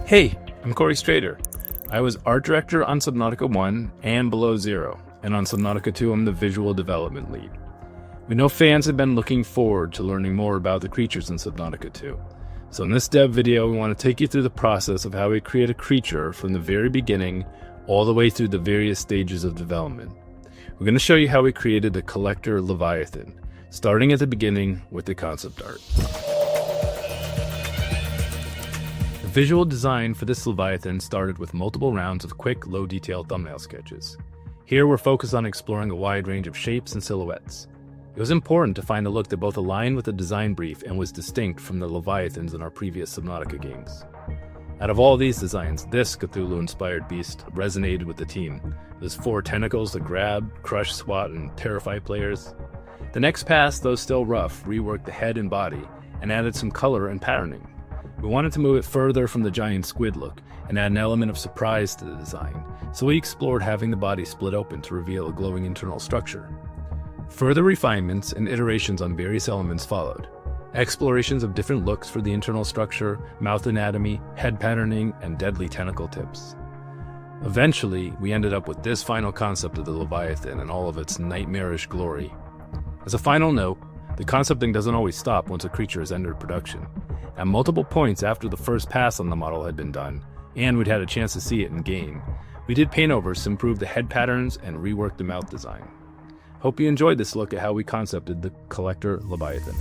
Hey, I'm Corey Strader. I was art director on Subnautica 1 and Below Zero, and on Subnautica 2 I'm the visual development lead. We know fans have been looking forward to learning more about the creatures in Subnautica 2. So in this dev video, we want to take you through the process of how we create a creature from the very beginning all the way through the various stages of development. We're going to show you how we created the Collector Leviathan, starting at the beginning with the concept art. The visual design for this Leviathan started with multiple rounds of quick, low-detail thumbnail sketches. Here we're focused on exploring a wide range of shapes and silhouettes. It was important to find a look that both aligned with the design brief and was distinct from the Leviathans in our previous Subnautica games. Out of all these designs, this Cthulhu-inspired beast resonated with the team. There's 4 tentacles to grab, crush, swat, and terrify players. The next pass, though still rough, reworked the head and body and added some color and patterning. We wanted to move it further from the giant squid look and add an element of surprise to the design, so we explored having the body split open to reveal a glowing internal structure. Further refinements and iterations on various elements followed. Explorations of different looks for the internal structure, mouth anatomy, head patterning, and deadly tentacle tips. Eventually, we ended up with this final concept of the Leviathan and all of its nightmarish glory. As a final note, the concepting doesn't always stop once a creature has entered production. At multiple points after the first pass on the model had been done, and we'd had a chance to see it in game, we did paint-overs to improve the head patterns and rework the mouth design. Hope you enjoyed this look at how we concepted the Collector Leviathan.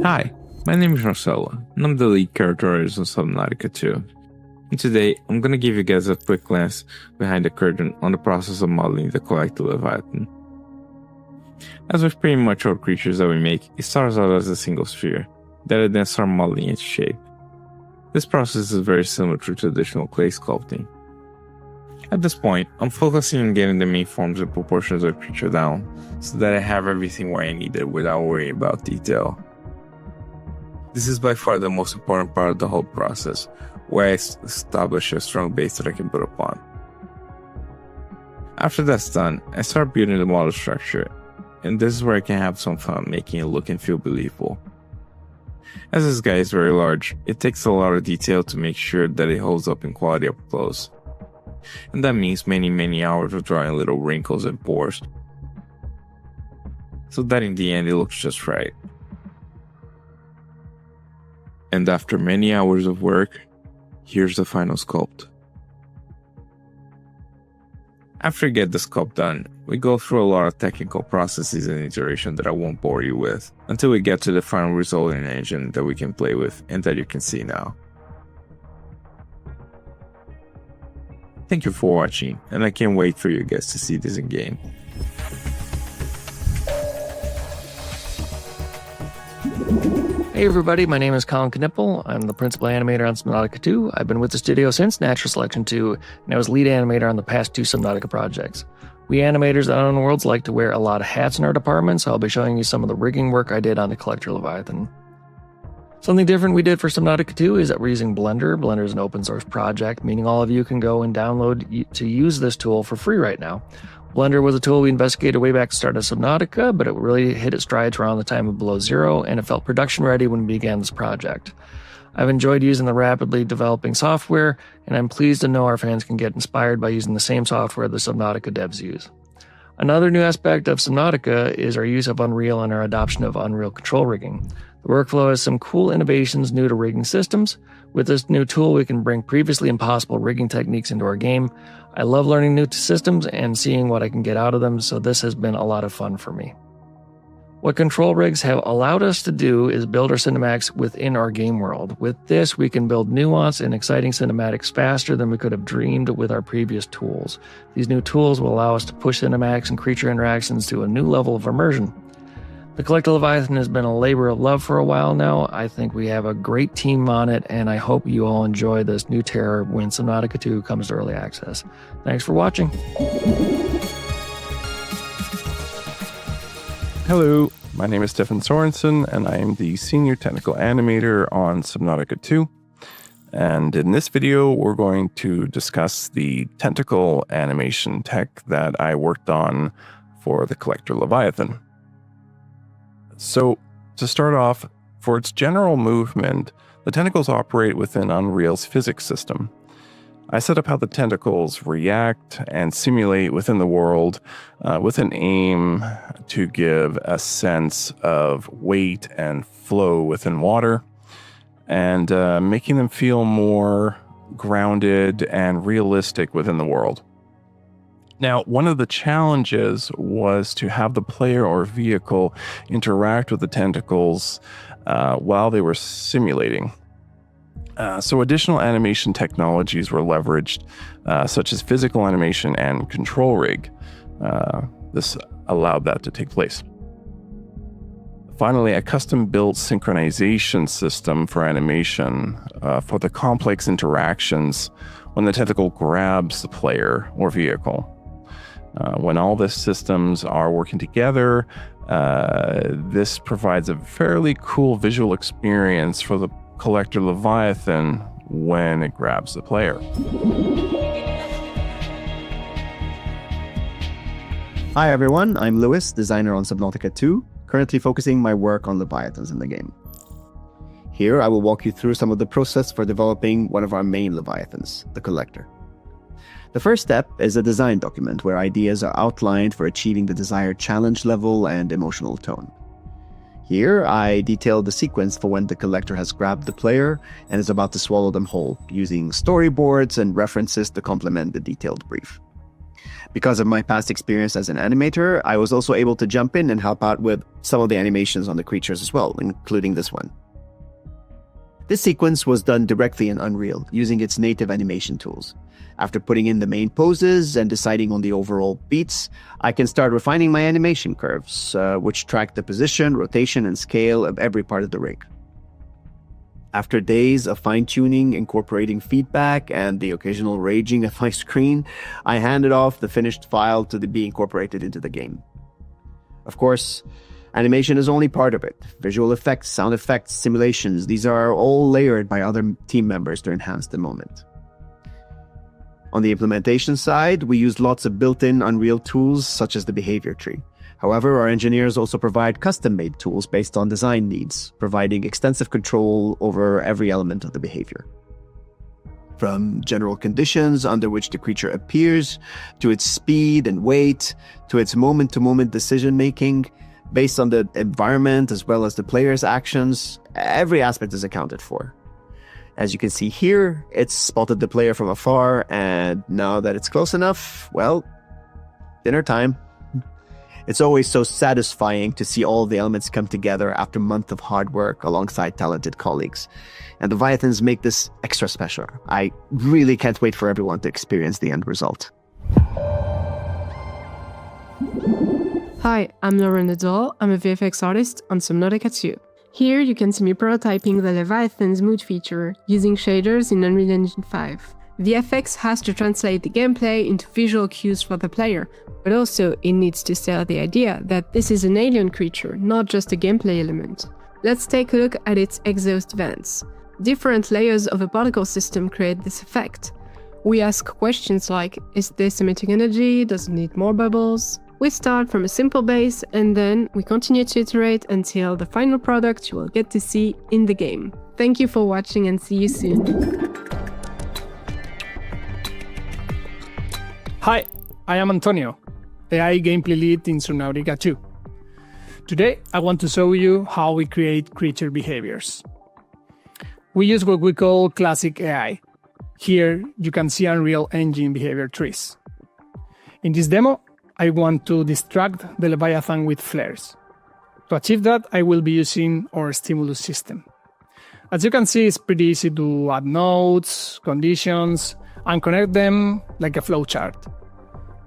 Hi, my name is Marcelo, and I'm the lead character artist on Subnautica 2. And today, I'm going to give you guys a quick glance behind the curtain on the process of modeling the Collector Leviathan. As with pretty much all creatures that we make, it starts out as a single sphere, that I then start modeling its shape. This process is very similar to traditional clay sculpting. At this point, I'm focusing on getting the main forms and proportions of the creature down, so that I have everything where I need it without worrying about detail. This is by far the most important part of the whole process, where I establish a strong base that I can build upon. After that's done, I start building the model structure, and this is where I can have some fun making it look and feel believable. As this guy is very large, it takes a lot of detail to make sure that it holds up in quality up close. And that means many hours of drawing little wrinkles and pores, so that in the end it looks just right. And after many hours of work, here's the final sculpt. After you get the sculpt done, we go through a lot of technical processes and iteration that I won't bore you with, until we get to the final result in an engine that we can play with and that you can see now. Thank you for watching, and I can't wait for you guys to see this in game. Hey everybody, my name is Colin Knippel. I'm the principal animator on Subnautica 2. I've been with the studio since Natural Selection 2, and I was lead animator on the past 2 Subnautica projects. We animators at Unknown Worlds like to wear a lot of hats in our department, so I'll be showing you some of the rigging work I did on the Collector Leviathan. Something different we did for Subnautica 2 is that we're using Blender. Blender is an open source project, meaning all of you can go and download to use this tool for free right now. Blender was a tool we investigated way back at the start of Subnautica, but it really hit its strides around the time of Below Zero, and it felt production ready when we began this project. I've enjoyed using the rapidly developing software, and I'm pleased to know our fans can get inspired by using the same software the Subnautica devs use. Another new aspect of Subnautica is our use of Unreal and our adoption of Unreal control rigging. The workflow has some cool innovations new to rigging systems. With this new tool, we can bring previously impossible rigging techniques into our game. I love learning new systems and seeing what I can get out of them, so this has been a lot of fun for me. What control rigs have allowed us to do is build our cinematics within our game world. With this, we can build nuanced and exciting cinematics faster than we could have dreamed with our previous tools. These new tools will allow us to push cinematics and creature interactions to a new level of immersion. The Collector Leviathan has been a labor of love for a while now. I think we have a great team on it, and I hope you all enjoy this new terror when Subnautica 2 comes to early access. Thanks for watching. Hello, my name is Stefan Sorensen, and I am the Senior Technical Animator on Subnautica 2. And in this video, we're going to discuss the tentacle animation tech that I worked on for the Collector Leviathan. So To start off, for its general movement, the tentacles operate within Unreal's physics system. I set up how the tentacles react and simulate within the world with an aim to give a sense of weight and flow within water, and making them feel more grounded and realistic within the world. Now, one of the challenges was to have the player or vehicle interact with the tentacles while they were simulating. So additional animation technologies were leveraged, such as physical animation and control rig. This allowed that to take place. Finally, a custom-built synchronization system for animation for the complex interactions when the tentacle grabs the player or vehicle. When all the systems are working together, this provides a fairly cool visual experience for the Collector Leviathan when it grabs the player. Hi everyone, I'm Lewis, designer on Subnautica 2, currently focusing my work on Leviathans in the game. Here I will walk you through some of the process for developing one of our main Leviathans, the Collector. The first step is a design document where ideas are outlined for achieving the desired challenge level and emotional tone. Here, I detailed the sequence for when the Collector has grabbed the player and is about to swallow them whole, using storyboards and references to complement the detailed brief. Because of my past experience as an animator, I was also able to jump in and help out with some of the animations on the creatures as well, including this one. This sequence was done directly in Unreal, using its native animation tools. After putting in the main poses and deciding on the overall beats, I can start refining my animation curves, which track the position, rotation, and scale of every part of the rig. After days of fine-tuning, incorporating feedback, and the occasional raging of my screen, I handed off the finished file to be incorporated into the game. Of course, animation is only part of it. Visual effects, sound effects, simulations, these are all layered by other team members to enhance the moment. On the implementation side, we used lots of built-in Unreal tools such as the behavior tree. However, our engineers also provide custom-made tools based on design needs, providing extensive control over every element of the behavior. From general conditions under which the creature appears, to its speed and weight, to its moment-to-moment decision-making, based on the environment as well as the player's actions, every aspect is accounted for. As you can see here, it's spotted the player from afar, and now that it's close enough, well, dinner time. It's always so satisfying to see all the elements come together after months of hard work alongside talented colleagues. And the Leviathans make this extra special. I really can't wait for everyone to experience the end result. Hi, I'm Lauren Nadal. I'm a VFX artist on Subnautica 2. Here you can see me prototyping the Leviathan's mood feature using shaders in Unreal Engine 5. The FX has to translate the gameplay into visual cues for the player, but also it needs to sell the idea that this is an alien creature, not just a gameplay element. Let's take a look at its exhaust vents. Different layers of a particle system create this effect. We ask questions like, is this emitting energy? Does it need more bubbles? We start from a simple base and then we continue to iterate until the final product you will get to see in the game. Thank you for watching and see you soon. Hi, I am Antonio, AI gameplay lead in Subnautica 2. Today, I want to show you how we create creature behaviors. We use what we call classic AI. Here, you can see Unreal Engine behavior trees. In this demo, I want to distract the Leviathan with flares. To achieve that, I will be using our stimulus system. As you can see, it's pretty easy to add nodes, conditions, and connect them like a flowchart.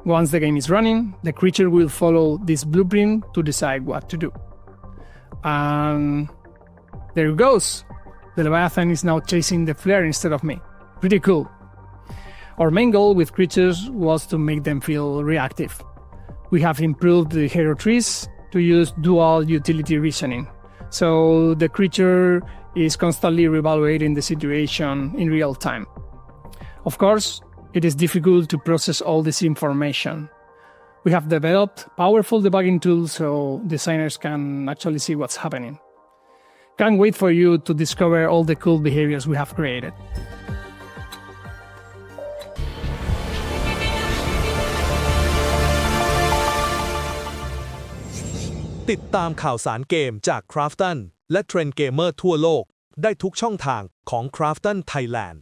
Once the game is running, the creature will follow this blueprint to decide what to do. And there it goes. The Leviathan is now chasing the flare instead of me. Pretty cool. Our main goal with creatures was to make them feel reactive. We have improved the hero trees to use dual utility reasoning, so the creature is constantly reevaluating the situation in real time. Of course, it is difficult to process all this information. We have developed powerful debugging tools so designers can actually see what's happening. Can't wait for you to discover all the cool behaviors we have created. ติดตามข่าวสารเกมจาก KRAFTON และเทรนด์เกมเมอร์ทั่วโลกได้ทุกช่องทางของ KRAFTON Thailand